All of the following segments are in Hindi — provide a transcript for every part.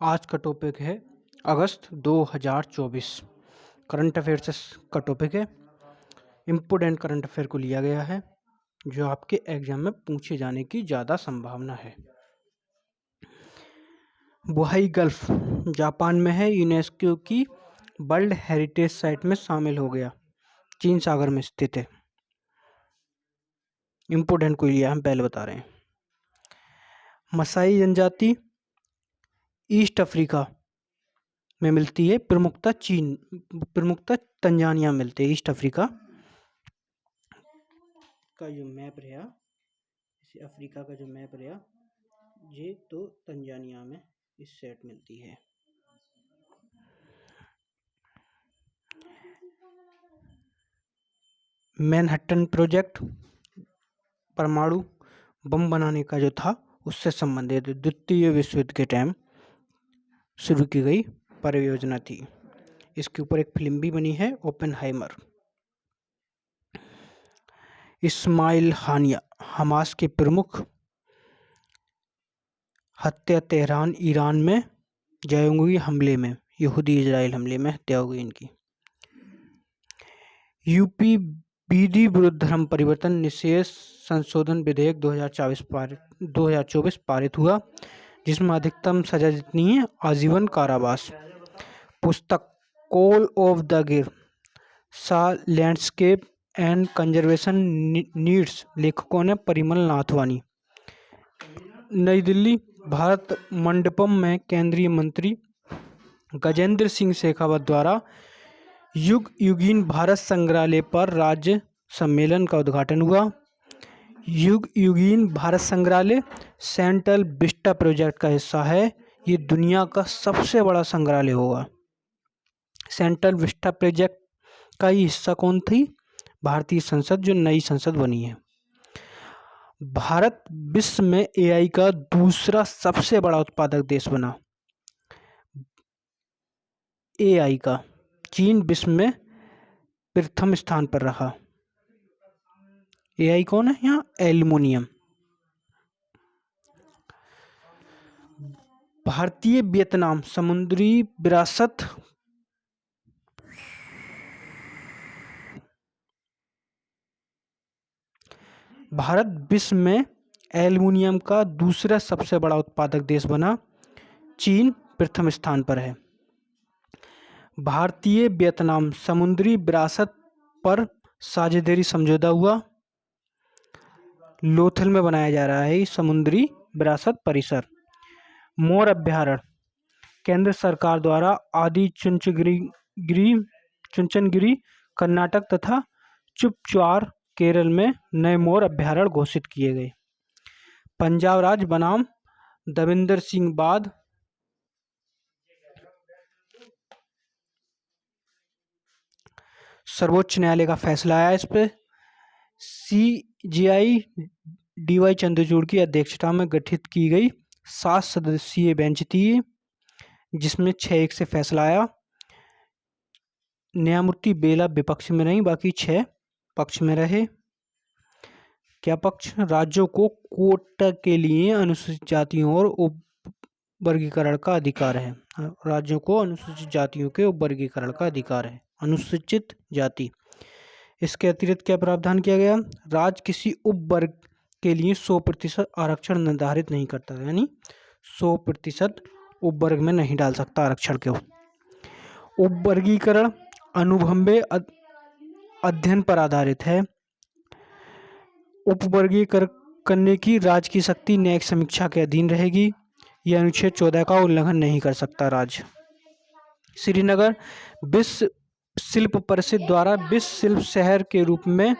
आज का टॉपिक है अगस्त 2024। करंट अफेयर्स का टॉपिक है। इम्पोर्टेंट करंट अफेयर को लिया गया है जो आपके एग्जाम में पूछे जाने की ज़्यादा संभावना है। बोहाई गल्फ जापान में है, यूनेस्को की वर्ल्ड हेरिटेज साइट में शामिल हो गया। चीन सागर में स्थित है। इम्पोर्टेंट को लिया हम पहले बता रहे हैं। मसाई जनजाति ईस्ट अफ्रीका में मिलती है, प्रमुखता तंजानिया में मिलती है। ईस्ट अफ्रीका का जो मैप रहा, इसे अफ्रीका का जो मैप रहा, ये तो तंजानिया में इस सेट मिलती है। मैनहट्टन प्रोजेक्ट परमाणु बम बनाने का जो था उससे संबंधित द्वितीय विश्व युद्ध के टाइम शुरू की गई परियोजना थी। इसके ऊपर एक फिल्म भी बनी है, ओपेनहाइमर। इस्माइल हानिया हमास के प्रमुख, हत्या तेहरान ईरान में जंगी हमले में, यहूदी इजराइल हमले में हत्या हो गई इनकी। यूपी विधि विरुद्ध धर्म परिवर्तन निषेध संशोधन विधेयक 2024 पारित हुआ, जिसमें अधिकतम सजा जितनी है आजीवन कारावास। पुस्तक कॉल ऑफ द गिर सा लैंडस्केप एंड कंजर्वेशन नीड्स, लेखकों ने परिमल नाथवानी। नई दिल्ली, भारत मंडपम में केंद्रीय मंत्री गजेंद्र सिंह शेखावत द्वारा युग युगीन भारत संग्रहालय पर राज्य सम्मेलन का उद्घाटन हुआ। युग युगीन भारत संग्रहालय सेंट्रल विस्टा प्रोजेक्ट का हिस्सा है। ये दुनिया का सबसे बड़ा संग्रहालय होगा। सेंट्रल विस्टा प्रोजेक्ट का ही हिस्सा कौन थी? भारतीय संसद, जो नई संसद बनी है। भारत विश्व में एआई का दूसरा सबसे बड़ा उत्पादक देश बना। एआई का चीन विश्व में प्रथम स्थान पर रहा। एआई कौन है यहाँ? एल्युमिनियम। भारतीय वियतनाम समुद्री विरासत भारत विश्व में एल्युमिनियम का दूसरा सबसे बड़ा उत्पादक देश बना। चीन प्रथम स्थान पर है। भारतीय वियतनाम समुद्री विरासत पर साझेदारी समझौता हुआ। लोथल में बनाया जा रहा है समुद्री विरासत परिसर। मोर अभ्यारण्य केंद्र सरकार द्वारा आदि चुंचनगिरी कर्नाटक तथा चुपचार केरल में नए मोर अभ्यारण्य घोषित किए गए। पंजाब राज्य बनाम दविंदर सिंह बाद सर्वोच्च न्यायालय का फैसला आया इस पे। सीजेआई डीवाई चंद्रचूड़ की अध्यक्षता में गठित की गई 7 सदस्यीय बेंच थी, जिसमें 6-1 से फैसला आया। न्यायमूर्ति बेला विपक्ष में रही, बाकी 6 पक्ष में रहे। क्या पक्ष? राज्यों को कोटा के लिए अनुसूचित जातियों और उप वर्गीकरण का अधिकार है। राज्यों को अनुसूचित जातियों के उप वर्गीकरण का अधिकार है। अनुसूचित जाति। इसके अतिरिक्त क्या प्रावधान किया गया? राज्य किसी उप वर्ग के लिए 100% आरक्षण निर्धारित नहीं करता, यानी 100% उप वर्ग में नहीं डाल सकता आरक्षण को। उप वर्गीकरण अनुभवय अध्ययन पर आधारित है। उपवर्गीकरण करने की राज्य की शक्ति न्यायिक समीक्षा के अधीन रहेगी। यह अनुच्छेद 14 का उल्लंघन नहीं कर सकता राज्य। श्रीनगर विश्व शिल्प परिषद द्वारा विश्व शिल्प शहर के रूप में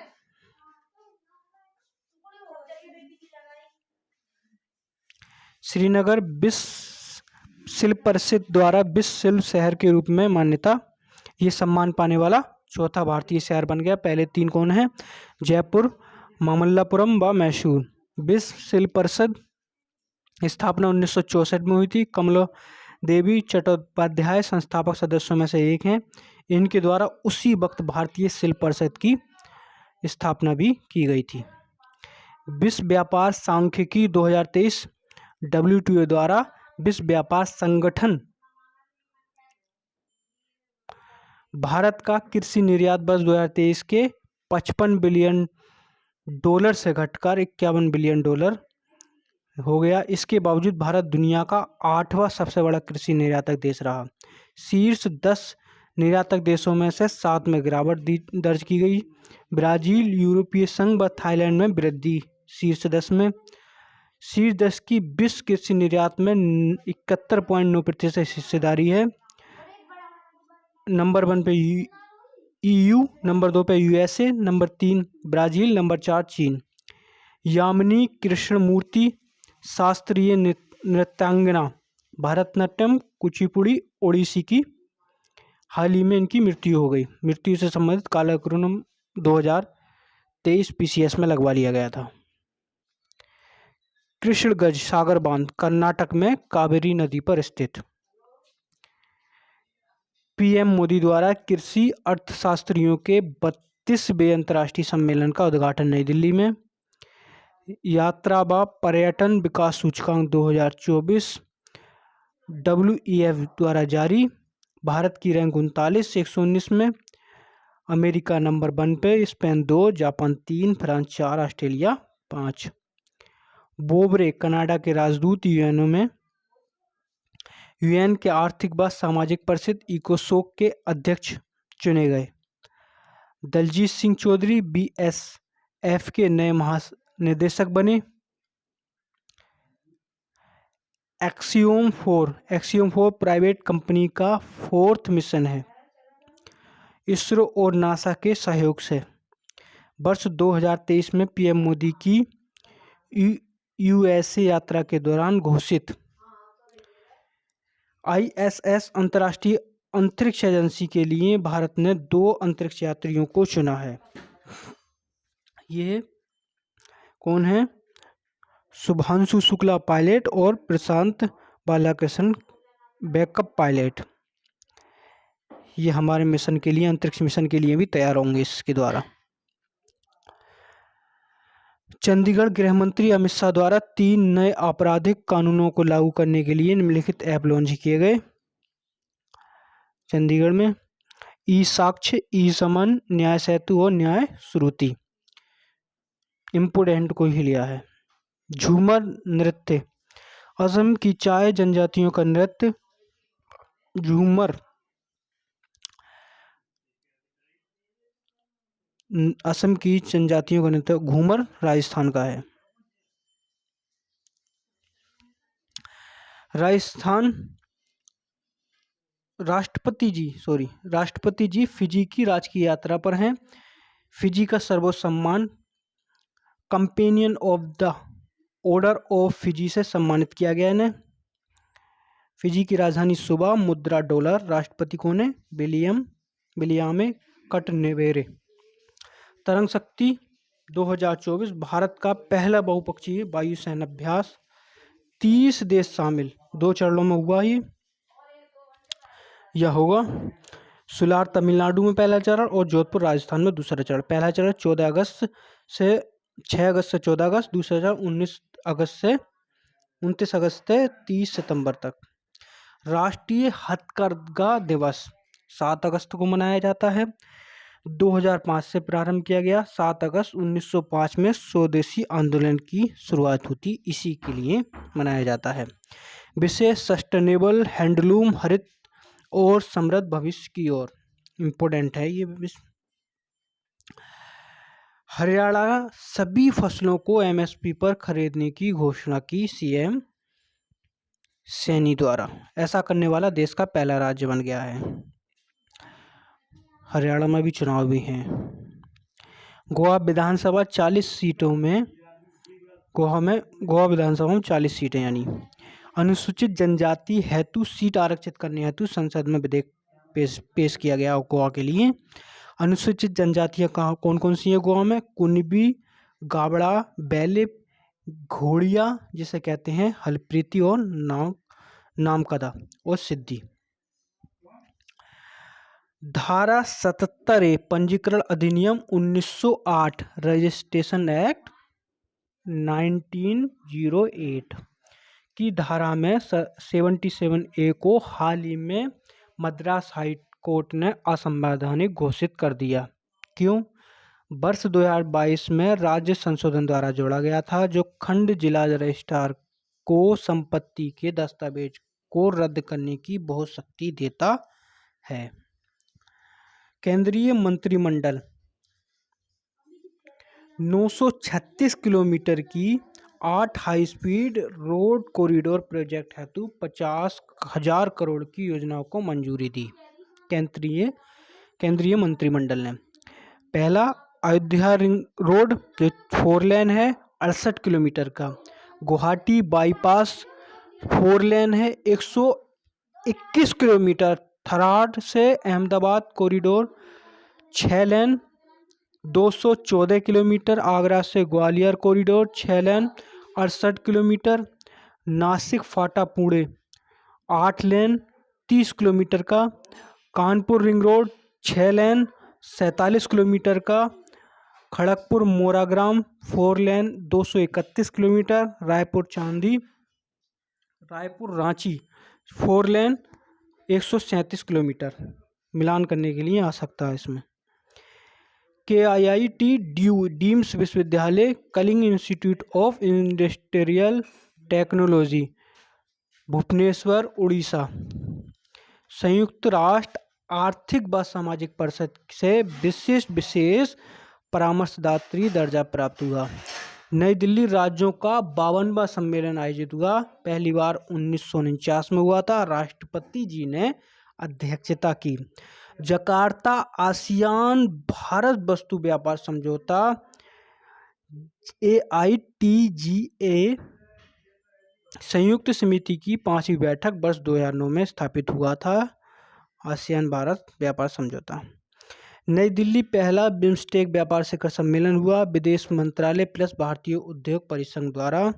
श्रीनगर विश्व शिल्प परिषद द्वारा विश्व शिल्प शहर के रूप में मान्यता, ये सम्मान पाने वाला चौथा भारतीय शहर बन गया। पहले 3 कौन है? जयपुर, मामल्लापुरम व मैसूर। विश्व शिल्प परिषद स्थापना 1964 में हुई थी। कमला देवी चट्टोपाध्याय संस्थापक सदस्यों में से एक हैं। इनके द्वारा उसी वक्त भारतीय शिल्प परिषद की स्थापना भी की गई थी। विश्व व्यापार सांख्यिकी 2023 WTO द्वारा विश्व व्यापार संगठन भारत का कृषि निर्यात वर्ष 2023 के 55 बिलियन डॉलर से घटकर 51 बिलियन डॉलर हो गया। इसके बावजूद भारत दुनिया का 8वां सबसे बड़ा कृषि निर्यातक देश रहा। शीर्ष 10 निर्यातक देशों में से 7 में गिरावट दर्ज की गई। ब्राजील, यूरोपीय संघ व थाईलैंड में वृद्धि शीर्ष 10 में। शीर्ष 10 की विश्व कृषि निर्यात में 71.9% हिस्सेदारी है। नंबर 1 पे EU, नंबर 2 पे USA, नंबर 3 ब्राज़ील, नंबर 4 चीन। यामिनी कृष्णमूर्ति, शास्त्रीय नृत्यांगना, भरतनाट्यम, कुचिपुड़ी, ओडिसी की हाल ही में इनकी मृत्यु हो गई। मृत्यु से संबंधित कालक्रम 2023 PCS में लगवा लिया गया था। कृष्णगंज सागर बांध कर्नाटक में कावेरी नदी पर स्थित। PM मोदी द्वारा कृषि अर्थशास्त्रियों के 32वें अंतर्राष्ट्रीय सम्मेलन का उद्घाटन नई दिल्ली में। यात्रा व पर्यटन विकास सूचकांक 2024 WEF द्वारा जारी। भारत की रैंक 39 119 में। अमेरिका नंबर 1 पे, स्पेन 2, जापान 3, फ्रांस 4, ऑस्ट्रेलिया 5। बोबरे कनाडा के राजदूत यूएनओ में। यूएन के आर्थिक व सामाजिक परिषद इकोसोक के अध्यक्ष चुने गए। दलजीत सिंह चौधरी BSF के नए महानिदेशक बने। एक्सियोम 4 प्राइवेट कंपनी का 4th मिशन है, इसरो और नासा के सहयोग से। वर्ष 2023 में PM मोदी की USA यात्रा के दौरान घोषित ISS अंतर्राष्ट्रीय अंतरिक्ष एजेंसी के लिए भारत ने 2 अंतरिक्ष यात्रियों को चुना है। ये कौन है? शुभांशु शुक्ला पायलट और प्रशांत बालाकृष्णन बैकअप पायलट। ये हमारे मिशन के लिए, अंतरिक्ष मिशन के लिए भी तैयार होंगे इसके द्वारा। चंडीगढ़ गृह मंत्री अमित शाह द्वारा 3 नए आपराधिक कानूनों को लागू करने के लिए निम्नलिखित ऐप लॉन्च किए गए। चंडीगढ़ में ई-साक्ष्य, ई-समन, न्याय सेतु और न्याय श्रुति। इम्पोर्टेंट को ही लिया है। झूमर नृत्य असम की चाय जनजातियों का नृत्य। झूमर असम की जनजातियों का नृत्य। घूमर राजस्थान का है। राजस्थान राष्ट्रपति जी फिजी की राजकीय यात्रा पर हैं। फिजी का सर्वोच्च सम्मान companion of the order of Fiji से सम्मानित किया गया इन्हें। फिजी की राजधानी सुबा, मुद्रा डॉलर। राष्ट्रपति कौन है? विलियामे कटनेवेरे। तरंग शक्ति 2024 भारत का पहला बहुपक्षीय वायुसेना अभ्यास। 30 देश शामिल, 2 चरणों में हुआ यह होगा। सुलार तमिलनाडु में पहला चरण और जोधपुर राजस्थान में दूसरा चरण। पहला चरण 6 अगस्त से 14 अगस्त, दूसरा चरण 29 अगस्त से 30 सितंबर तक। राष्ट्रीय हथकरघा दिवस 7 अगस्त को मनाया जाता है। 2005 से प्रारंभ किया गया। 7 अगस्त 1905 में स्वदेशी आंदोलन की शुरुआत हुई, इसी के लिए मनाया जाता है। विषय सस्टेनेबल हैंडलूम, हरित और समृद्ध भविष्य की ओर। इम्पोर्टेंट है ये विषय। हरियाणा सभी फसलों को MSP पर खरीदने की घोषणा की CM सैनी द्वारा। ऐसा करने वाला देश का पहला राज्य बन गया है। हरियाणा में भी चुनाव भी हैं। गोवा विधानसभा 40 सीटों में, गोवा विधानसभा में 40 सीटें, यानी अनुसूचित जनजाति हेतु सीट आरक्षित करने हेतु संसद में विधेयक पेश किया गया गोवा के लिए। अनुसूचित जनजातियाँ कहाँ कौन कौन सी है गोवा में? कुनबी, गावड़ा, बैलिप, घोड़िया जिसे कहते हैं, हलप्रीति और नामकदा और सिद्धि। धारा 77 पंजीकरण अधिनियम 1908 रजिस्ट्रेशन एक्ट 1908 की धारा में 77A को हाल ही में मद्रास हाई कोर्ट ने असंवैधानिक घोषित कर दिया। क्यों? वर्ष 2022 में राज्य संशोधन द्वारा जोड़ा गया था, जो खंड जिला रजिस्ट्रार को संपत्ति के दस्तावेज को रद्द करने की बहुत शक्ति देता है। केंद्रीय मंत्रिमंडल 936 किलोमीटर की 8 high speed road corridor project हेतु 50,000 करोड़ की योजनाओं को मंजूरी दी। केंद्रीय मंत्रिमंडल ने पहला अयोध्या रिंग रोड जो 4 लेन है 68 किलोमीटर का, गुवाहाटी बाईपास 4 लेन है 121 किलोमीटर, थराद से अहमदाबाद कॉरिडोर 6 लेन 214 किलोमीटर, आगरा से ग्वालियर कॉरिडोर 6 लेन 68 किलोमीटर, नासिक फाटा पुणे 8 लेन 30 किलोमीटर का, कानपुर रिंग रोड 6 लेन 47 किलोमीटर का, खड़गपुर मोराग्राम 4 लेन 231 किलोमीटर, रायपुर रांची 4 लेन 137 किलोमीटर। मिलान करने के लिए आ सकता है इसमें। KIIT डीम्स विश्वविद्यालय, Kalinga institute of industrial technology, Bhubaneswar Orissa. संयुक्त राष्ट्र आर्थिक व सामाजिक परिषद से विशेष परामर्शदात्री दर्जा प्राप्त हुआ। नई दिल्ली राज्यों का 52वां सम्मेलन आयोजित हुआ। पहली बार 1949 में हुआ था। राष्ट्रपति जी ने अध्यक्षता की। जकार्ता आसियान भारत वस्तु व्यापार समझौता AITGA संयुक्त समिति की 5वीं बैठक वर्ष 2009 में स्थापित हुआ था। आसियान भारत व्यापार समझौता। नई दिल्ली पहला बिम्स्टेक व्यापार शिखर सम्मेलन हुआ। विदेश मंत्रालय प्लस भारतीय उद्योग परिसंघ द्वारा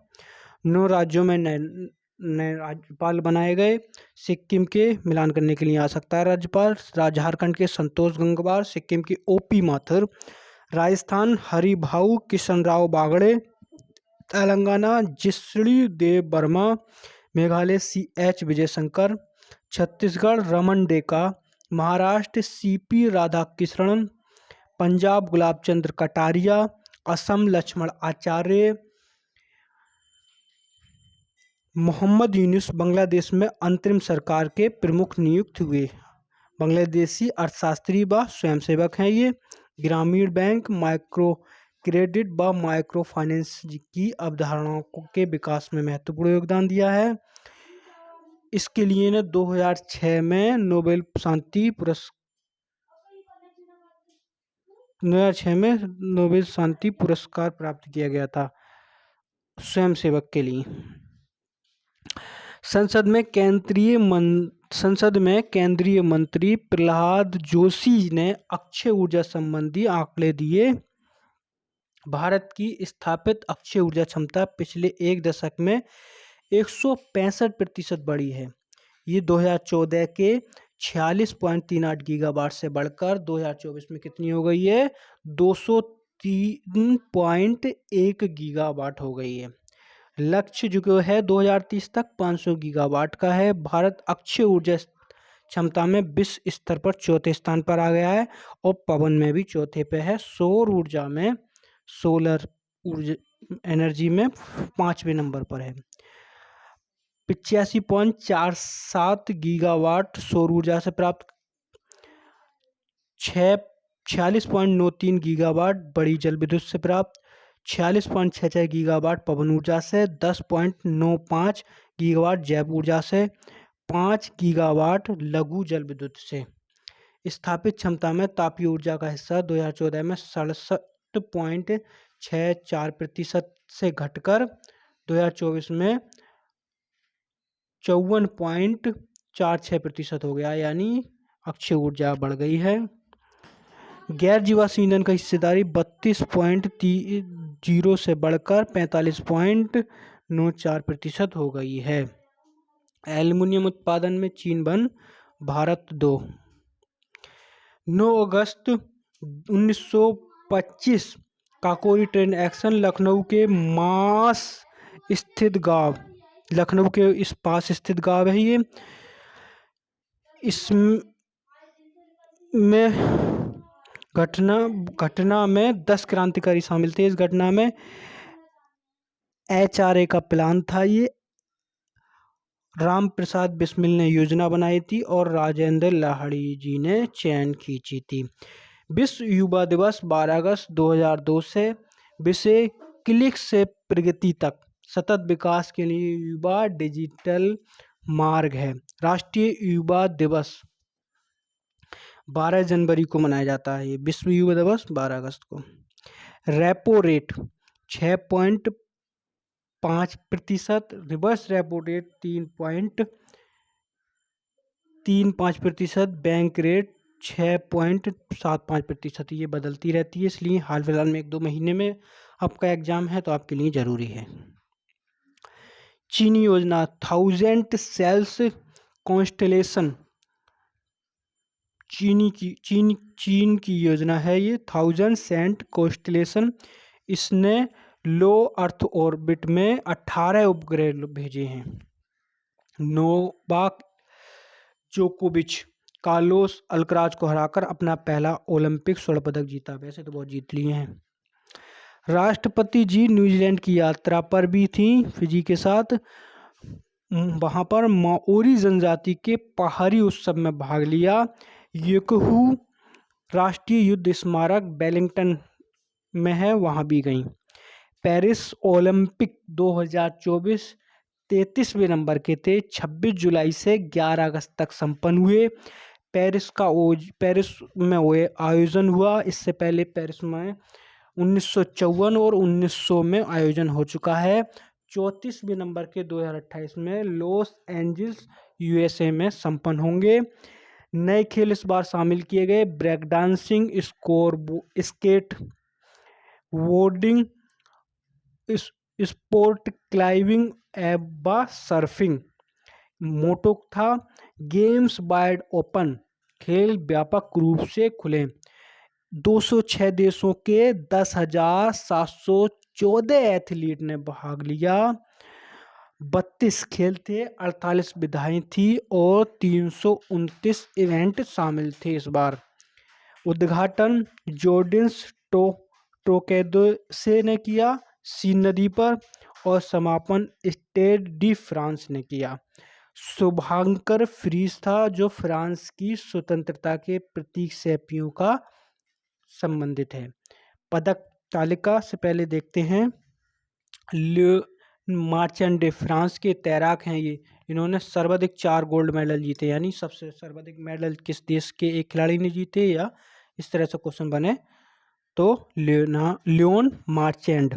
9 राज्यों में नए राज्यपाल बनाए गए। सिक्किम के मिलान करने के लिए आ सकता है राज्यपाल, झारखंड के संतोष गंगवार, सिक्किम के OP माथुर, राजस्थान हरिभाऊ किशनराव बागड़े, तेलंगाना जिष्णु देव वर्मा, मेघालय CH विजयशंकर, छत्तीसगढ़ रमन डेका, महाराष्ट्र CP राधाकृष्णन, पंजाब गुलाब चंद्र कटारिया, असम लक्ष्मण आचार्य, मोहम्मद यूनुस बांग्लादेश में अंतरिम सरकार के प्रमुख नियुक्त हुए। बांग्लादेशी अर्थशास्त्री व स्वयंसेवक हैं ये। ग्रामीण बैंक, माइक्रो क्रेडिट व माइक्रो फाइनेंस की अवधारणाओं के विकास में महत्वपूर्ण योगदान दिया है। इसके लिए ने 2006 में नोबेल शांति पुरस्कार प्राप्त किया गया था स्वयंसेवक के लिए। संसद में केंद्रीय मंत्री प्रहलाद जोशी ने अक्षय ऊर्जा संबंधी आंकड़े दिए। भारत की स्थापित अक्षय ऊर्जा क्षमता पिछले एक दशक में 165% बढ़ी है। ये 2014 के 46.38 गीगावाट से बढ़कर 2024 में कितनी हो गई है? 203.1 गीगावाट हो गई है। लक्ष्य जो है 2030 तक 500 गीगावाट का है। भारत अक्षय ऊर्जा क्षमता में विश्व स्तर पर चौथे स्थान पर आ गया है और पवन में भी चौथे पे है। सौर ऊर्जा में सोलर ऊर्जा एनर्जी में 5वें नंबर पर है। 85.47 गीगावाट सौर ऊर्जा से प्राप्त, 46.93 गीगावाट बड़ी जल विद्युत से प्राप्त, 46.66 गीगावाट पवन ऊर्जा से, 10.95 गीगावाट जैव ऊर्जा से, 5 गीगावाट लघु जल विद्युत से। स्थापित क्षमता में तापीय ऊर्जा का हिस्सा 2014 में 67.64% से घटकर 2024 में 54.46% हो गया, यानी अक्षय ऊर्जा बढ़ गई है। गैर जीवाश्म ईंधन का हिस्सेदारी 32.30 से बढ़कर 45.94% हो गई है। एल्युमिनियम उत्पादन में चीन 1, भारत 2। 9 अगस्त 1925 काकोरी ट्रेन एक्शन लखनऊ के मास स्थित गांव लखनऊ के इस पास स्थित गाँव है ये। इसमें घटना में 10 क्रांतिकारी शामिल थे। इस घटना में HRA का प्लान था ये। राम प्रसाद बिस्मिल ने योजना बनाई थी और राजेंद्र लाहिड़ी जी ने चैन खींची थी। विश्व युवा दिवस 12 अगस्त 2002 से विषय क्लिक से प्रगति तक सतत विकास के लिए युवा डिजिटल मार्ग है। राष्ट्रीय युवा दिवस 12 जनवरी को मनाया जाता है। विश्व युवा दिवस 12 अगस्त को। Repo rate 6.5%, reverse repo rate 3.35%, bank rate 6.75%। ये बदलती रहती है, इसलिए हाल फिलहाल में 1-2 महीने में आपका एग्जाम है तो आपके लिए जरूरी है। चीनी योजना 1000 सेल्स कॉन्स्टेलेशन, चीन की योजना है ये 1000 सेंट कॉन्स्टेलेशन। इसने लो अर्थ ऑर्बिट में 18 उपग्रह भेजे हैं। नोवाक जोकोविच कार्लोस अल्कराज को हराकर अपना पहला ओलंपिक स्वर्ण पदक जीता। वैसे तो बहुत जीत लिए हैं। राष्ट्रपति जी न्यूजीलैंड की यात्रा पर भी थी फिजी के साथ। वहां पर माओरी जनजाति के पहाड़ी उत्सव में भाग लिया। येकहू राष्ट्रीय युद्ध स्मारक वेलिंगटन में है, वहां भी गई। पेरिस ओलंपिक 2024 33वें नंबर के थे। 26 जुलाई से 11 अगस्त तक संपन्न हुए। पेरिस में आयोजन हुआ। इससे पहले पेरिस में 1954 और 1900 में आयोजन हो चुका है। 34वें नंबर के 2028 में लॉस एंजल्स USA में संपन्न होंगे। नए खेल इस बार शामिल किए गए break dancing, skateboarding, sport climbing एवं सर्फिंग। मोटो था गेम्स वाइड ओपन, खेल व्यापक रूप से खुले। 206 देशों के 10,714 एथलीट ने भाग लिया। 32 खेल थे, 48 विधाएं थी और 329 इवेंट शामिल थे इस बार। उद्घाटन जॉर्डिन्स टोकेदोसे ने किया सीन नदी पर, और समापन स्टेड डी फ्रांस ने किया। शुभांकर फ्रीज था जो फ्रांस की स्वतंत्रता के प्रतीक सेपियों का संबंधित है। पदक तालिका से पहले देखते हैं। मार्चेंडे फ्रांस के तैराक हैं ये। इन्होंने सर्वाधिक 4 गोल्ड मेडल जीते, यानी सबसे सर्वाधिक मेडल किस देश के एक खिलाड़ी ने जीते, या इस तरह से क्वेश्चन बने तो लियोन मार्चेंड।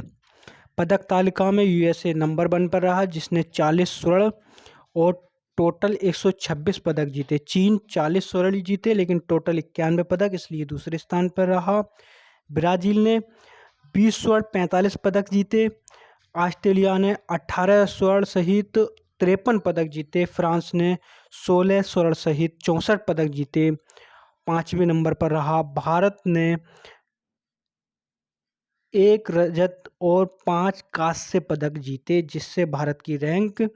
पदक तालिका में USA नंबर 1 पर रहा जिसने 40 स्वर्ण और टोटल 126 पदक जीते। चीन 40 स्वर्ण जीते लेकिन टोटल 91 पदक, इसलिए दूसरे स्थान पर रहा। ब्राजील ने 20 स्वर्ण 45 पदक जीते। ऑस्ट्रेलिया ने 18 स्वर्ण सहित 53 पदक जीते। फ्रांस ने 16 स्वर्ण सहित 64 पदक जीते। 5वें नंबर पर रहा। भारत ने 1 रजत और 5 कांस्य पदक जीते, जिससे भारत की रैंक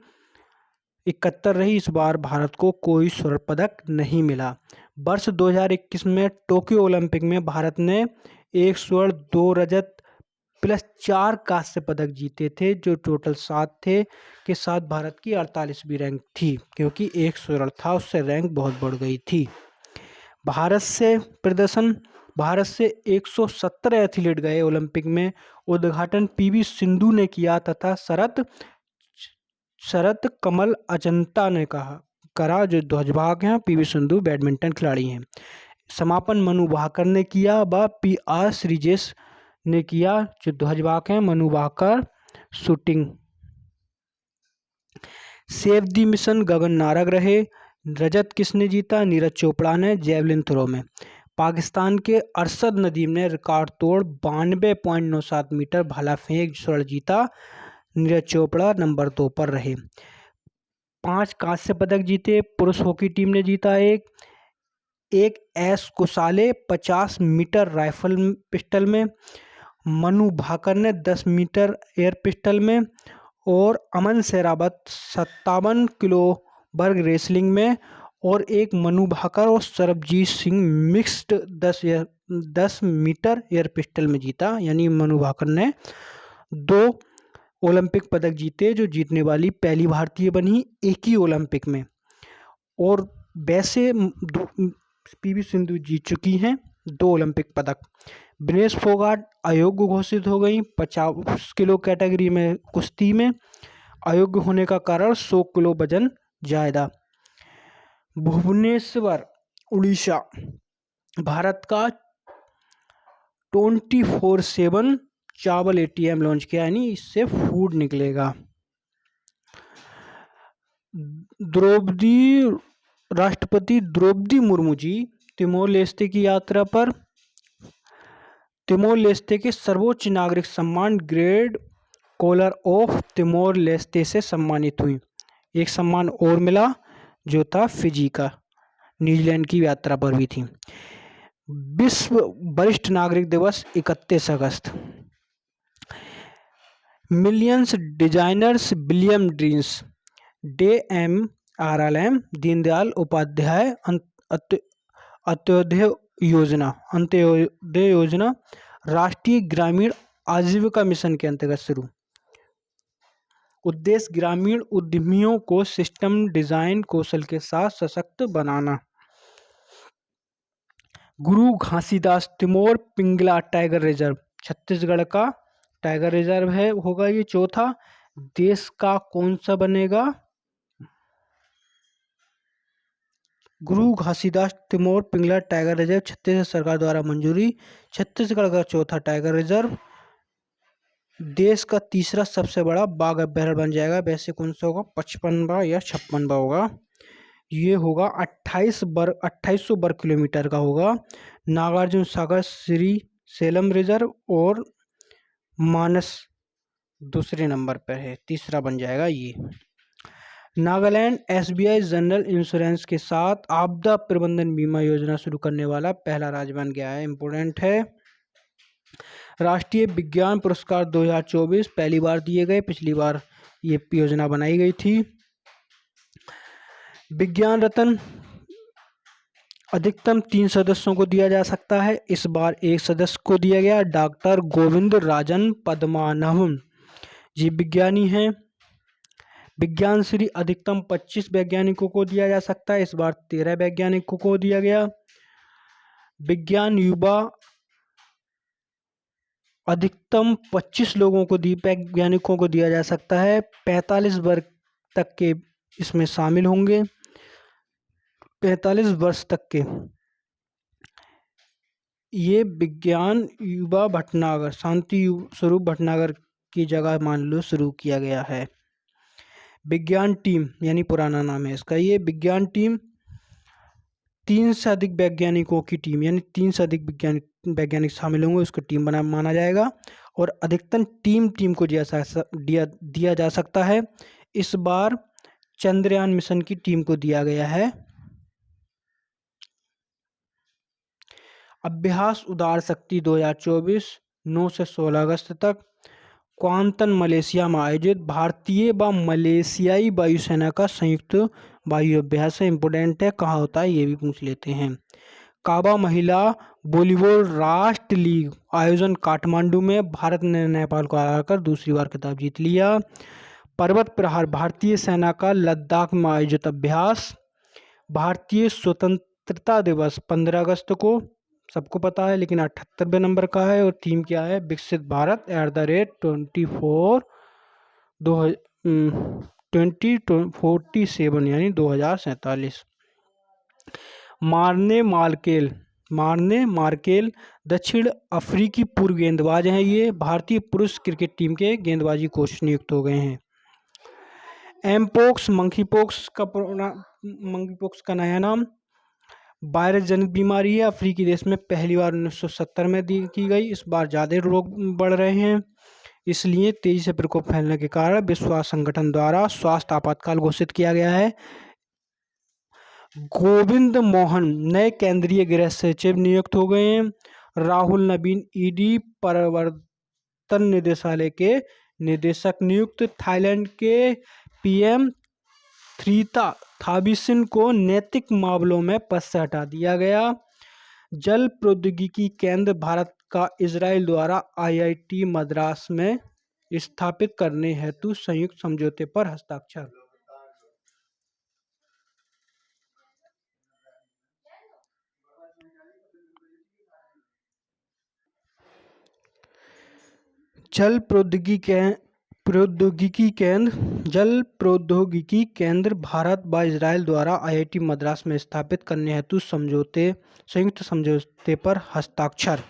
71 रही। इस बार भारत को कोई स्वर्ण पदक नहीं मिला। वर्ष 2021 में टोक्यो ओलंपिक में भारत ने 1 स्वर्ण 2 रजत प्लस 4 कांस्य पदक जीते थे, जो टोटल 7 थे। के साथ भारत की 48वीं रैंक थी, क्योंकि 1 स्वर्ण था उससे रैंक बहुत बढ़ गई थी। भारत से 117 एथलीट गए ओलंपिक में। उद्घाटन PV सिंधु ने किया तथा शरत कमल अजंता ने करा, जो ध्वजवाहक हैं। PV सिंधु बैडमिंटन खिलाड़ी हैं। समापन मनु भाकर ने किया व PR श्रीजेश ने किया, जो ध्वजवाहक हैं। Manu Bhaker shooting. Save the mission Gagan Narang रहे। रजत किसने जीता? नीरज चोपड़ा ने जेवलिन थ्रो में। पाकिस्तान के अरशद नदीम ने रिकॉर्ड तोड़ 92.97 मीटर भाला फेंक स्वर्ण जीता। नीरज चोपड़ा नंबर 2 पर रहे। 5 कांस्य पदक जीते। पुरुष हॉकी टीम ने जीता एक S Kusale 50 metre rifle pistol में। मनु भाकर ने 10 मीटर एयर पिस्टल में और अमन सेरावत 57 किलो वर्ग रेसलिंग में, और एक मनु भाकर और Sarabjit Singh mixed 10 metre air pistol में जीता। यानी मनु भाकर ने 2 ओलंपिक पदक जीते, जो जीतने वाली पहली भारतीय बनी एक ही ओलंपिक में। और वैसे पीवी सिंधु जीत चुकी हैं 2 ओलंपिक पदक। विनेश फोगाट अयोग्य घोषित हो गई 50 किलो कैटेगरी में कुश्ती में। अयोग्य होने का कारण 100 किलो वजन ज्यादा। भुवनेश्वर उड़ीसा भारत का 24/7 चावल एटीएम लॉन्च किया, यानी इससे फूड निकलेगा। राष्ट्रपति द्रौपदी मुर्मू जी तिमोर लेस्ते की यात्रा पर तिमोर लेस्ते के सर्वोच्च नागरिक सम्मान grade collar of Timor Leste से सम्मानित हुई। एक सम्मान और मिला जो था फिजी का, न्यूजीलैंड की यात्रा पर भी थी। विश्व वरिष्ठ नागरिक दिवस 31 अगस्त। Millions designers William dreams day MRLM Deendayal Upadhyaya Antyodaya Yojana Rashtriya ग्रामीण आजीविका मिशन के अंतर्गत शुरू। उद्देश्य ग्रामीण उद्यमियों को सिस्टम डिजाइन कौशल के साथ सशक्त बनाना। गुरु घासीदास तिमोर पिंगला टाइगर रिजर्व छत्तीसगढ़ का टाइगर रिजर्व है, होगा ये चौथा। देश का कौन सा बनेगा? गुरु घासीदास तिमोर पिंगला टाइगर रिजर्व छत्तीसगढ़ सरकार द्वारा मंजूरी। छत्तीसगढ़ का चौथा टाइगर रिजर्व देश का तीसरा सबसे बड़ा बाघ अभ्यारण्य बन जाएगा। वैसे कौन सा होगा? 55वां या 56वां होगा। ये होगा 2800 वर्ग किलोमीटर का होगा। नागार्जुन सागर श्री सेलम रिजर्व और मानस दूसरे नंबर पर है, तीसरा बन जाएगा ये। नागालैंड SBI जनरल इंश्योरेंस के साथ आपदा प्रबंधन बीमा योजना शुरू करने वाला पहला राज्य बन गया है, इंपोर्टेंट है। राष्ट्रीय विज्ञान पुरस्कार 2024 पहली बार दिए गए, पिछली बार ये योजना बनाई गई थी। विज्ञान रत्न अधिकतम 3 सदस्यों को दिया जा सकता है, इस बार 1 सदस्य को दिया गया। डॉक्टर गोविंद राजन पद्मनाभन जीव विज्ञानी हैं। विज्ञान श्री अधिकतम 25 वैज्ञानिकों को दिया जा सकता है, इस बार 13 वैज्ञानिकों को दिया गया। विज्ञान युवा अधिकतम 25 वैज्ञानिकों को दिया जा सकता है, 45 वर्ग तक के इसमें शामिल होंगे। 45 वर्ष तक के ये विज्ञान युवा भटनागर शांति स्वरूप भटनागर की जगह मान लो शुरू किया गया है। विज्ञान टीम यानी पुराना नाम है इसका। ये विज्ञान टीम 3 से अधिक वैज्ञानिकों की टीम, यानी 3 से अधिक वैज्ञानिक शामिल होंगे, उसको टीम बना माना जाएगा। और अधिकतम टीम को दिया जा सकता है। इस बार चंद्रयान मिशन की टीम को दिया गया है। अभ्यास उदार शक्ति 2024 9 से 16 अगस्त तक क्वांतन मलेशिया में आयोजित भारतीय व मलेशियाई वायुसेना का संयुक्त वायु अभ्यास है, इंपोर्टेंट है। कहाँ होता है ये भी पूछ लेते हैं। काबा महिला वॉलीबॉल राष्ट्र लीग आयोजन काठमांडू में, भारत ने नेपाल को हराकर दूसरी बार खिताब जीत लिया। पर्वत प्रहार भारतीय सेना का लद्दाख में आयोजित अभ्यास। भारतीय स्वतंत्रता दिवस 15 अगस्त को सबको पता है, लेकिन 78वें नंबर का है। और थीम क्या है? विकसित भारत @2047 यानी 2047। मार्ने मार्केल दक्षिण अफ्रीकी पूर्व गेंदबाज हैं। ये भारतीय पुरुष क्रिकेट टीम के गेंदबाजी कोच नियुक्त हो गए हैं। एमपोक्स मंकीपोक्स का नया नाम वायरस जनित बीमारी है। अफ्रीकी देश में पहली बार 1970 में की गई। इस बार ज़्यादा रोग बढ़ रहे हैं, इसलिए तेजी से प्रकोप फैलने के कारण विश्व स्वास्थ्य संगठन द्वारा स्वास्थ्य आपातकाल घोषित किया गया है। गोविंद मोहन नए केंद्रीय गृह सचिव नियुक्त हो गए हैं। राहुल नवीन ED प्रवर्तन निदेशालय के निदेशक नियुक्त। थाईलैंड के पीएम थ्रीता थाविसिन को नैतिक मामलों में पद से हटा दिया गया। जल प्रौद्योगिकी केंद्र भारत का इजराइल द्वारा आईआईटी मद्रास में स्थापित करने हेतु संयुक्त समझौते पर हस्ताक्षर। जल प्रौद्योगिकी केंद्र भारत व इजराइल द्वारा आईआईटी मद्रास में स्थापित करने हेतु संयुक्त समझौते पर हस्ताक्षर।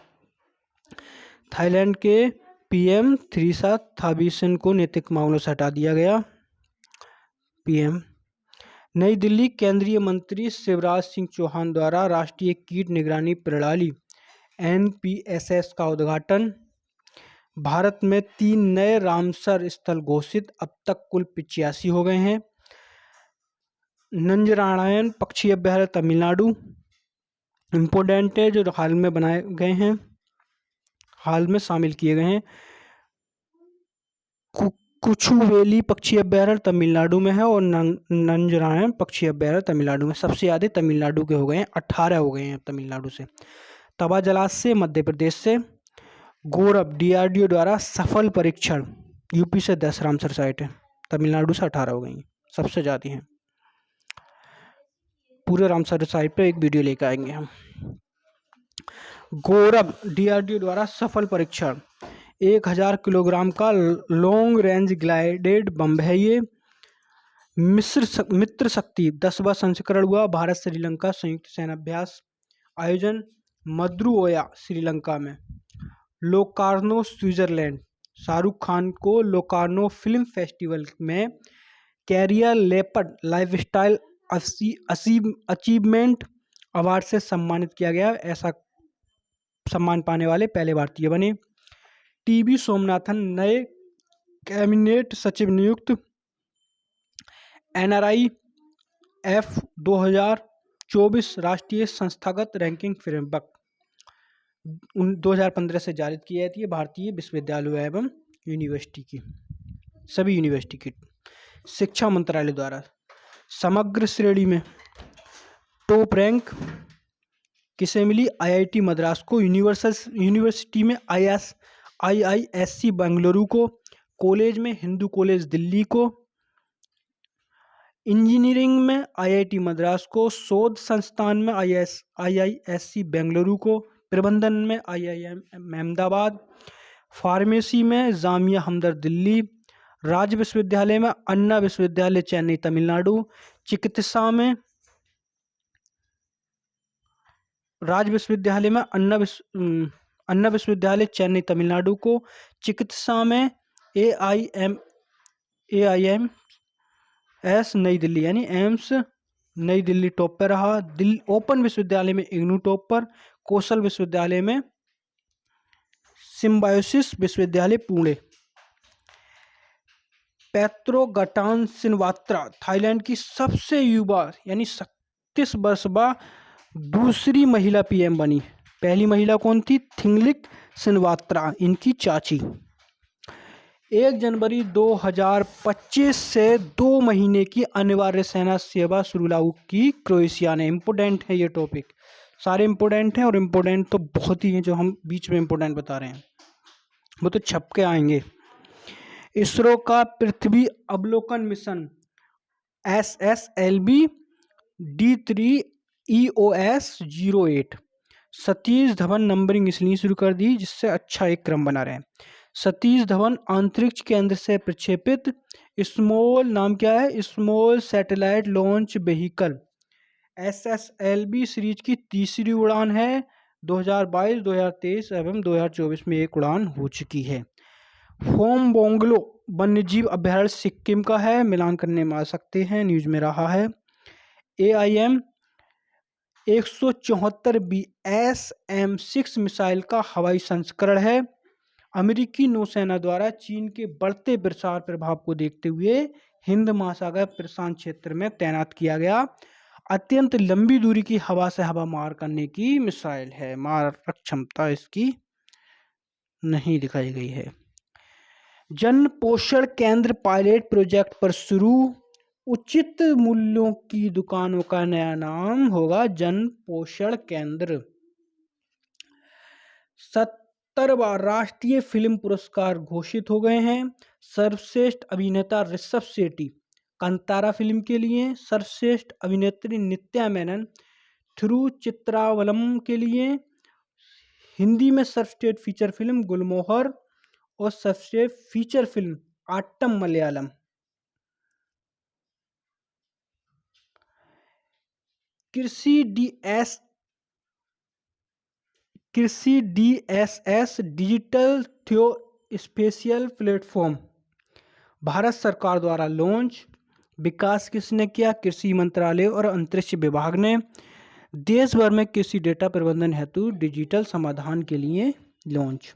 थाईलैंड के पीएम थ्रीसा थाविसिन को नैतिक मामलों से हटा दिया गया। पीएम नई दिल्ली, केंद्रीय मंत्री शिवराज सिंह चौहान द्वारा राष्ट्रीय कीट निगरानी प्रणाली एनपीएसएस का उद्घाटन। भारत में 3 नए रामसर स्थल घोषित, अब तक कुल 85 हो गए हैं। नंजरायण पक्षी अभ्यारण्य तमिलनाडु इम्पोर्टेंट है, जो हाल में बनाए गए हैं, हाल में शामिल किए गए हैं। कुछुवेली पक्षी अभ्यारण्य तमिलनाडु में है और नंजरायण पक्षी अभ्यारण्य तमिलनाडु में। सबसे ज़्यादा तमिलनाडु के हो गए हैं, 18 हो गए हैं तमिलनाडु से। तवा जलाशय मध्य प्रदेश से। गौरव डीआरडीओ द्वारा सफल परीक्षण, यूपी से 10 रामसर साइट है, तमिलनाडु से 18 हो गई हैं, सबसे ज़्यादा हैं। पूरे रामसर साइट पे एक वीडियो लेकर आएंगे हम। गौरव डीआरडीओ द्वारा सफल परीक्षण 1000 किलोग्राम का लॉन्ग रेंज ग्लाइडेड बम है ये। मित्र शक्ति 10वां संस्करण हुआ। भारत श्रीलंका संयुक्त सेनाभ्यास आयोजन मद्रुओया श्रीलंका में। लोकार्नो स्विट्जरलैंड, शाहरुख खान को लोकार्नो फिल्म फेस्टिवल में career leopard lifestyle achievement award से सम्मानित किया गया। ऐसा सम्मान पाने वाले पहले भारतीय बने। टीबी सोमनाथन नए कैबिनेट सचिव नियुक्त। एनआरआईएफ 2024 राष्ट्रीय संस्थागत रैंकिंग फ्रेमवर्क 2015 से जारी की जाती है भारतीय विश्वविद्यालयों एवं यूनिवर्सिटी की, सभी यूनिवर्सिटी की। शिक्षा मंत्रालय द्वारा समग्र श्रेणी में टॉप रैंक किसे मिली? आईआईटी मद्रास को। यूनिवर्सिटी में आईआईएससी बेंगलुरु को। कॉलेज में हिंदू कॉलेज दिल्ली को। इंजीनियरिंग में आईआईटी मद्रास को। शोध संस्थान में आईआईएससी बेंगलुरु को। प्रबंधन में आईआईएम अहमदाबाद। फार्मेसी में जामिया हमदर्द दिल्ली। राज्य विश्वविद्यालय में अन्ना विश्वविद्यालय चेन्नई तमिलनाडु। चिकित्सा में राज्य विश्वविद्यालय में अन्ना विश्वविद्यालय चेन्नई तमिलनाडु को। चिकित्सा में एआईएमएस नई दिल्ली यानी एम्स नई दिल्ली टॉप पर रहा। दिल्ली ओपन विश्वविद्यालय में इग्नू टॉप पर। कौशल विश्वविद्यालय में सिम्बायोसिस विश्वविद्यालय पुणे। पेत्रोगटान सिनवात्रा थाईलैंड की सबसे युवा यानी 37 वर्ष बाद दूसरी महिला पीएम बनी। पहली महिला कौन थी? थिंगलिक सिनवात्रा, इनकी चाची। 1 जनवरी 2025 से 2 महीने की अनिवार्य सेना सेवा शुरू लागू की क्रोएशिया ने। इम्पोर्टेंट है ये टॉपिक, सारे इम्पोर्टेंट हैं और इम्पोर्टेंट तो बहुत ही हैं, जो हम बीच में इम्पोर्टेंट बता रहे हैं वो तो छप के आएंगे। इसरो का पृथ्वी अवलोकन mission SSLV D3EOS-08 Satish Dhawan numbering इसलिए शुरू कर दी जिससे अच्छा एक क्रम बना रहे। सतीश धवन अंतरिक्ष केंद्र से प्रक्षेपित स्मॉल, नाम क्या है? Small satellite launch vehicle SSLV series की तीसरी उड़ान है। 2022, 2023 एवं 2024 में एक उड़ान हो चुकी है। फोमबोंगलो वन्यजीव अभ्यारण्य सिक्किम का है, मिलान करने में आ सकते हैं, न्यूज में रहा है। AIM 174B SM-6 मिसाइल का हवाई संस्करण है। अमेरिकी नौसेना द्वारा चीन के बढ़ते प्रसार प्रभाव को देखते हुए हिंद महासागर प्रशांत क्षेत्र में तैनात किया गया। अत्यंत लंबी दूरी की हवा से हवा मार करने की मिसाइल है। मारक क्षमता इसकी नहीं दिखाई गई है। जन पोषण केंद्र पायलट प्रोजेक्ट पर शुरू। उचित मूल्यों की दुकानों का नया नाम होगा जन पोषण केंद्र। 70वां राष्ट्रीय फिल्म पुरस्कार घोषित हो गए हैं। सर्वश्रेष्ठ अभिनेता ऋषभ शेट्टी कांतारा फिल्म के लिए, सर्वश्रेष्ठ अभिनेत्री नित्या मेनन थिरुचित्रावलम के लिए, हिंदी में सर्वश्रेष्ठ फीचर फिल्म गुलमोहर और सर्वश्रेष्ठ फीचर फिल्म आट्टम मलयालम। कृषि डीएसएस डिजिटल थियोस्पेशियल प्लेटफॉर्म भारत सरकार द्वारा लॉन्च। विकास किसने किया? कृषि मंत्रालय और अंतरिक्ष विभाग ने। देश भर में कृषि डेटा प्रबंधन हेतु डिजिटल समाधान के लिए launch.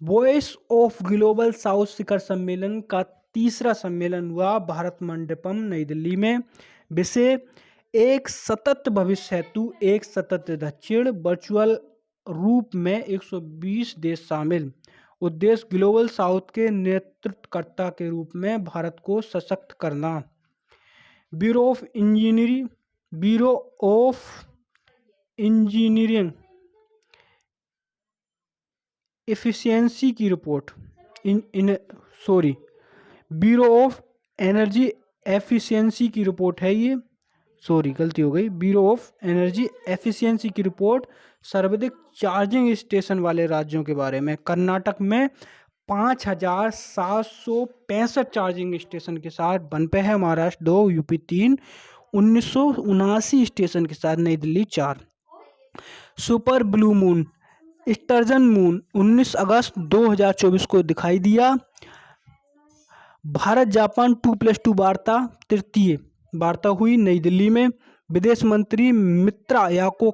Voice of global south शिखर सम्मेलन का तीसरा सम्मेलन हुआ भारत मंडपम नई दिल्ली में। विषय एक सतत भविष्य हेतु एक सतत दक्षिण, वर्चुअल रूप में 120 देश शामिल। उद्देश्य ग्लोबल साउथ के नेतृत्वकर्ता के रूप में भारत को सशक्त करना। ब्यूरो ऑफ इंजीनियरिंग एफिशिएंसी की report bureau of energy efficiency की रिपोर्ट है ये। गलती हो गई। ब्यूरो ऑफ एनर्जी एफिशिएंसी की रिपोर्ट सर्वाधिक चार्जिंग स्टेशन वाले राज्यों के बारे में। कर्नाटक में 5,765 चार्जिंग स्टेशन के साथ बन पे है। महाराष्ट्र 2, यूपी 3, 1979 स्टेशन के साथ, नई Delhi 4। Super blue moon sturgeon moon 19 अगस्त 2024 को दिखाई दिया। भारत जापान 2+2 वार्ता तृतीय वार्ता हुई नई दिल्ली में। विदेश मंत्री मित्रा याको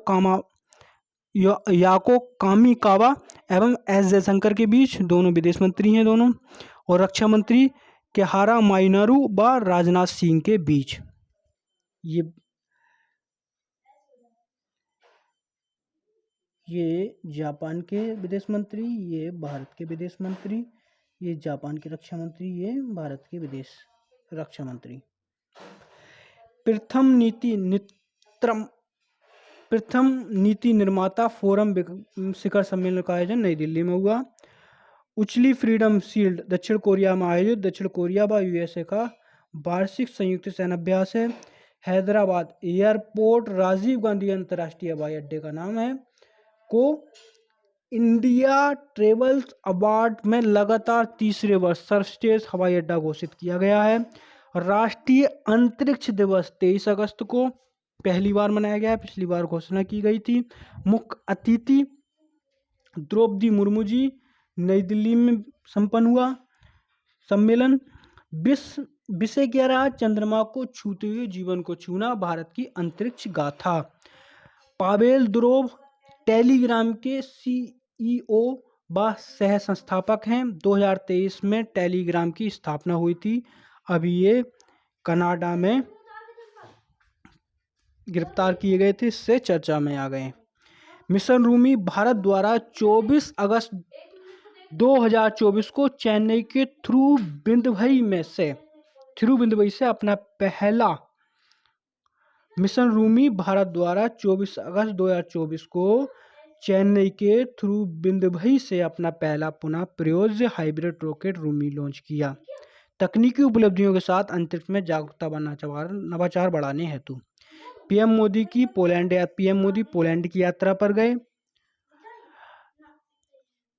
कामिकावा एवं एस जयशंकर के बीच, दोनों विदेश मंत्री हैं दोनों। और रक्षा मंत्री केहारा माइनारू व राजनाथ सिंह के बीच। ये जापान के विदेश मंत्री, ये भारत के विदेश मंत्री, ये जापान के रक्षा मंत्री, ये भारत के विदेश रक्षा मंत्री। प्रथम नीति निर्माता फोरम शिखर सम्मेलन का आयोजन नई दिल्ली में हुआ। उचली फ्रीडम शील्ड दक्षिण कोरिया में आयोजित दक्षिण कोरिया व यूएसए का वार्षिक संयुक्त सैन्याभ्यास है। हैदराबाद एयरपोर्ट राजीव गांधी अंतर्राष्ट्रीय हवाई अड्डे का नाम है को इंडिया ट्रेवल्स अवार्ड में लगातार तीसरे वर्ष सर्वश्रेष्ठ हवाई अड्डा घोषित किया गया है। राष्ट्रीय अंतरिक्ष दिवस 23 अगस्त को पहली बार मनाया गया है, पिछली बार घोषणा की गई थी। मुख्य अतिथि द्रौपदी मुर्मू जी। नई दिल्ली में संपन्न हुआ सम्मेलन। विषय क्या रहा? चंद्रमा को छूते हुए जीवन को छूना, भारत की अंतरिक्ष गाथा। पावेल दुरोव टेलीग्राम के सीईओ व सह संस्थापक हैं। 2023 में टेलीग्राम की स्थापना हुई थी। अभी ये कनाडा में गिरफ्तार किए गए थे, इससे चर्चा में आ गए। मिशन रूमी भारत द्वारा 24 अगस्त 2024 को चेन्नई के थिरुविंदवई से अपना पहला मिशन रूमी भारत द्वारा 24 अगस्त 2024 को चेन्नई के थिरुविंदवई से अपना पहला पुनः प्रयोज्य हाइब्रिड रॉकेट रूमी लॉन्च किया। तकनीकी उपलब्धियों के साथ अंतरिक्ष में जागरूकता नवाचार बढ़ाने हेतु पीएम मोदी पोलैंड की यात्रा पर गए।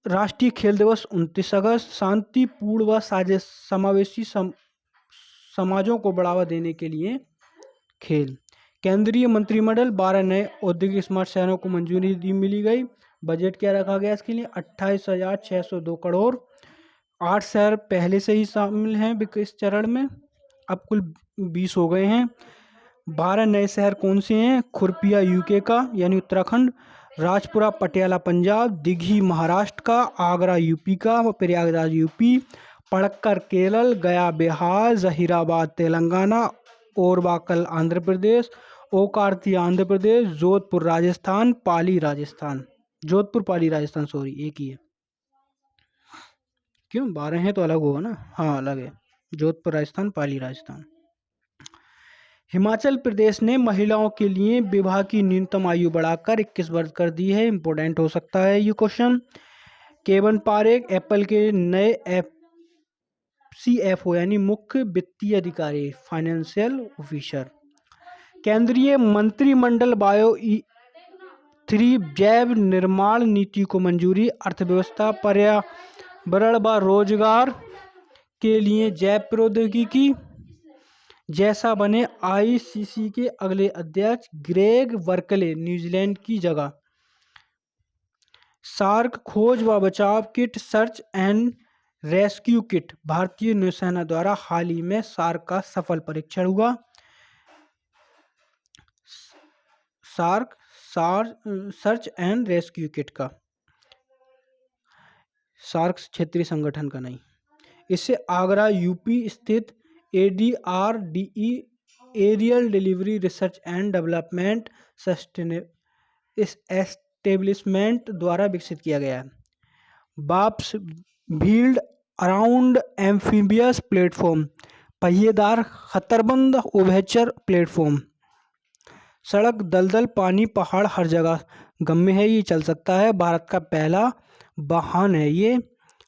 राष्ट्रीय खेल दिवस 29 अगस्त शांतिपूर्ण व समावेशी समाजों को बढ़ावा देने के लिए खेल। केंद्रीय मंत्रिमंडल 12 नए औद्योगिक स्मार्ट शहरों को मंजूरी मिली गई। बजट क्या रखा गया इसके लिए? 28,602 करोड़। 8 शहर पहले से ही शामिल हैं इस चरण में, अब कुल 20 हो गए हैं। 12 नए शहर कौन से हैं? खुरपिया यूके का यानी उत्तराखंड, राजपुरा पटियाला पंजाब, दिघी महाराष्ट्र का, आगरा यूपी का, प्रयागराज यूपी, पड़क्कर केरल, गया बिहार, जहीराबाद तेलंगाना, ओरवाकल आंध्र प्रदेश, ओकारती आंध्र प्रदेश, जोधपुर पाली राजस्थान एक ही है। क्यों 12 हैं तो अलग होगा ना, हाँ अलग है। जोधपुर राजस्थान, पाली राजस्थान। हिमाचल प्रदेश ने महिलाओं के लिए विवाह की न्यूनतम आयु बढ़ाकर 21 वर्ष कर दी है। इंपॉर्टेंट हो सकता है ये क्वेश्चन। केवन पारेख एप्पल के नए CFO यानी मुख्य वित्तीय अधिकारी, फाइनेंशियल ऑफिसर। केंद्रीय मंत्रिमंडल बायो 3 जैव निर्माण नीति को मंजूरी। अर्थव्यवस्था, पर्यावरण व रोजगार के लिए जैव प्रौद्योगिकी जैसा बने। ICC के अगले अध्यक्ष ग्रेग बर्कले, न्यूजीलैंड की जगह। सार्क खोज व बचाव kit, search and rescue kit. भारतीय नौसेना द्वारा हाल ही में सार्क का सफल परीक्षण हुआ। SARC search and rescue kit का, सार्क क्षेत्रीय संगठन का नहीं। इससे आगरा यूपी स्थित ADRDE aerial delivery research and development establishment द्वारा विकसित किया गया है। बाप्स व्हील्ड अराउंड एम्फीबियस प्लेटफॉर्म, पहिएदार खतरबंद उभयचर प्लेटफॉर्म। सड़क, दलदल, पानी, पहाड़, हर जगह गम में है, ये चल सकता है। भारत का पहला वाहन है ये।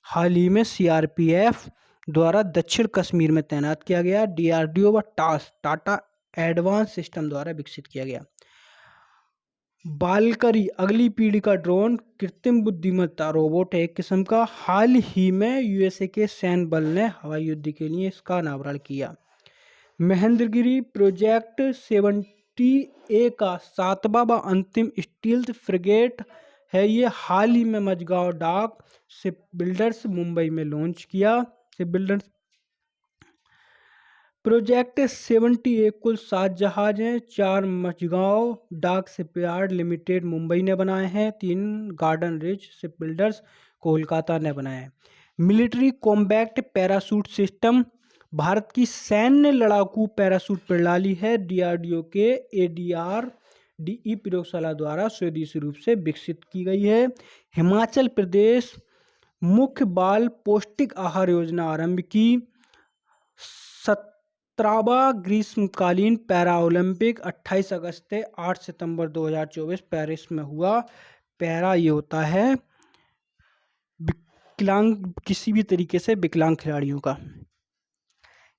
हाल ही में CRPF द्वारा दक्षिण कश्मीर में तैनात किया गया। DRDO व टाटा एडवांस सिस्टम द्वारा विकसित किया गया। बालकरी अगली पीढ़ी का ड्रोन, कृत्रिम बुद्धिमत्ता रोबोट है एक किस्म का। हाल ही में USA के सैन्य बल ने हवाई युद्ध के लिए इसका अनावरण किया। महेंद्रगिरी प्रोजेक्ट 70A का 7वां व अंतिम स्टील्थ फ्रिगेट है ये। हाल ही में मझगांव डाक शिप बिल्डर्स मुंबई में लॉन्च किया। शिप बिल्डर्स प्रोजेक्ट 70A कुल 7 जहाज हैं। 4 मझगांव डाक शिपयार्ड लिमिटेड मुंबई ने बनाए हैं। 3 garden ridge ship builders Kolkata ने बनाए हैं। Military combat parachute system Bharat की सैन्य लड़ाकू पैरासूट प्रणाली है। DRDO के ADRDE प्रयोगशाला द्वारा स्वदेशी रूप से विकसित की गई है। हिमाचल प्रदेश मुख्य बाल पौष्टिक आहार योजना आरंभ की। 17वां ग्रीष्मकालीन पैरा ओलंपिक 28 अगस्त से 8 सितंबर 2024 पेरिस में हुआ। पैरा ये होता है विकलांग, किसी भी तरीके से विकलांग खिलाड़ियों का।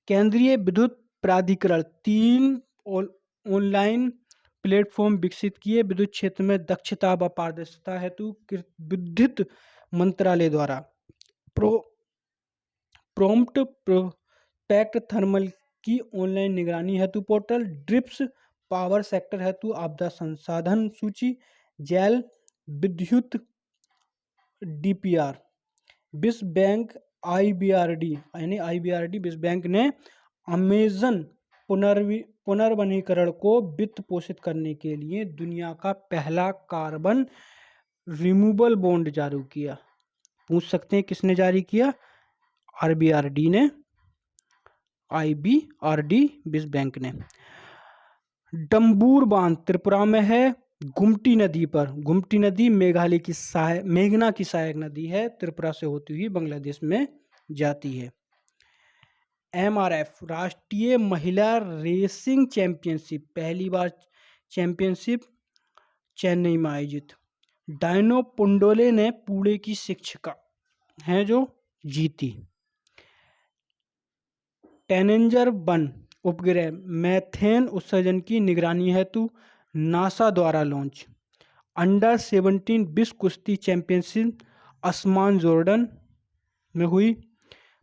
केंद्रीय विद्युत प्राधिकरण 3 ऑनलाइन प्लेटफॉर्म विकसित किए। विद्युत क्षेत्र में दक्षता व पारदर्शिता हेतु विद्युत मंत्रालय द्वारा प्रॉम्प्ट प्रोस्पेक्ट थर्मल की ऑनलाइन निगरानी हेतु पोर्टल। ड्रिप्स पावर सेक्टर हेतु आपदा संसाधन सूची। जैल विद्युत DPR। विश्व बैंक IBRD विश्व बैंक ने अमेजन पुनर्वनीकरण को वित्त पोषित करने के लिए दुनिया का पहला कार्बन रिमूवल बॉन्ड जारी किया। पूछ सकते हैं किसने जारी किया? RBRD ने, IBRD विश्व बैंक ने। डम्बूर बांध त्रिपुरा में है, गुमटी नदी पर। गुमटी नदी मेघालय की मेघना की सहायक नदी है, त्रिपुरा से होती हुई बांग्लादेश में जाती है। MRF राष्ट्रीय महिला रेसिंग चैंपियनशिप, पहली बार चैंपियनशिप चेन्नई में आयोजित। डायनो पुंडोले ने पुणे की शिक्षिका हैं जो जीती। टेनेंजर 1 उपग्रह मैथेन उत्सर्जन की निगरानी हेतु नासा द्वारा लॉन्च। अंडर 17 विश्व कुश्ती चैंपियनशिप अस्मान जॉर्डन में हुई।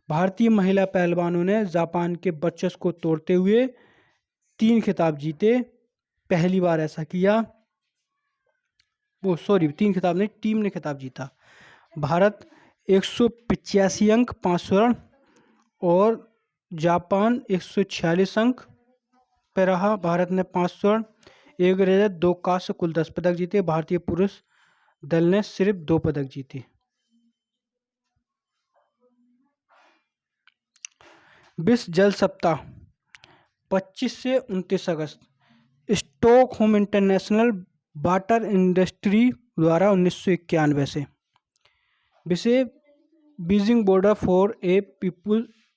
भारतीय महिला पहलवानों ने जापान के वर्चस्व को तोड़ते हुए 3 खिताब जीते। पहली बार ऐसा किया। 3 खिताब नहीं, टीम ने खिताब जीता। भारत 185 अंक 5 स्वर्ण और जापान 146 अंक पे रहा। भारत ने 5 स्वर्ण, 1 रजत, 2 कांस्य, कुल 10 पदक जीते। भारतीय पुरुष दल ने सिर्फ 2 पदक जीते। विश्व जल सप्ताह 25 से 29 अगस्त। स्टॉकहोम इंटरनेशनल वाटर इंडस्ट्री द्वारा 1991 से। विषय bridging border for a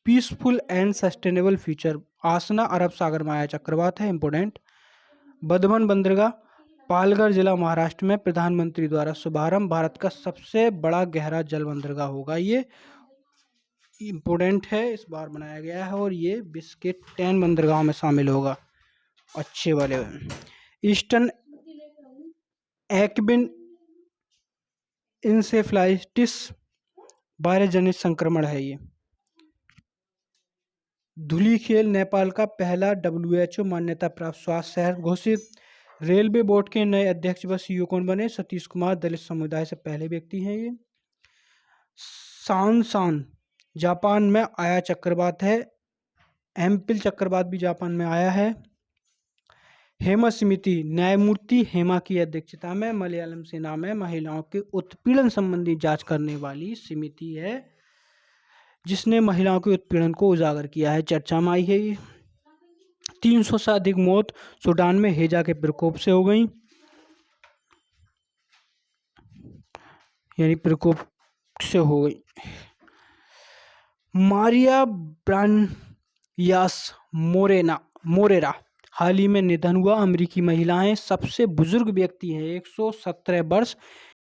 peaceful and sustainable future, Asna अरब सागर में आया चक्रवात है, इंपोर्टेंट। बर्धमान बंदरगाह पालघर जिला महाराष्ट्र में प्रधानमंत्री द्वारा शुभारंभ, भारत का सबसे बड़ा गहरा जल बंदरगाह होगा ये, इंपोर्टेंट है, इस बार बनाया गया है और ये विश्व के 10 बंदरगाहों में शामिल होगा, अच्छे वाले। ईस्टर्न एक्विन इंसेफ्लाइटिस वायरस जनित संक्रमण है ये। धुलीखेल नेपाल का पहला WHO मान्यता प्राप्त स्वास्थ्य शहर घोषित। रेलवे बोर्ड के नए अध्यक्ष व CEO कौन बने? सतीश कुमार, दलित समुदाय से पहले व्यक्ति हैं ये। सांसान जापान में आया चक्रवात है, एम्पिल चक्रवात भी जापान में आया है। हेमा समिति न्यायमूर्ति हेमा की अध्यक्षता में मलयालम सेना में महिलाओं के उत्पीड़न संबंधी जांच करने वाली समिति है, जिसने महिलाओं के उत्पीड़न को उजागर किया है, चर्चा में आई है ये। 300 से अधिक मौत सूडान में हैजा के प्रकोप से हो गई, यानी प्रकोप से हो गई। मारिया ब्रानयास मोरेरा हाल ही में निधन हुआ, अमेरिकी महिला हैं, सबसे बुजुर्ग व्यक्ति हैं, 117 वर्ष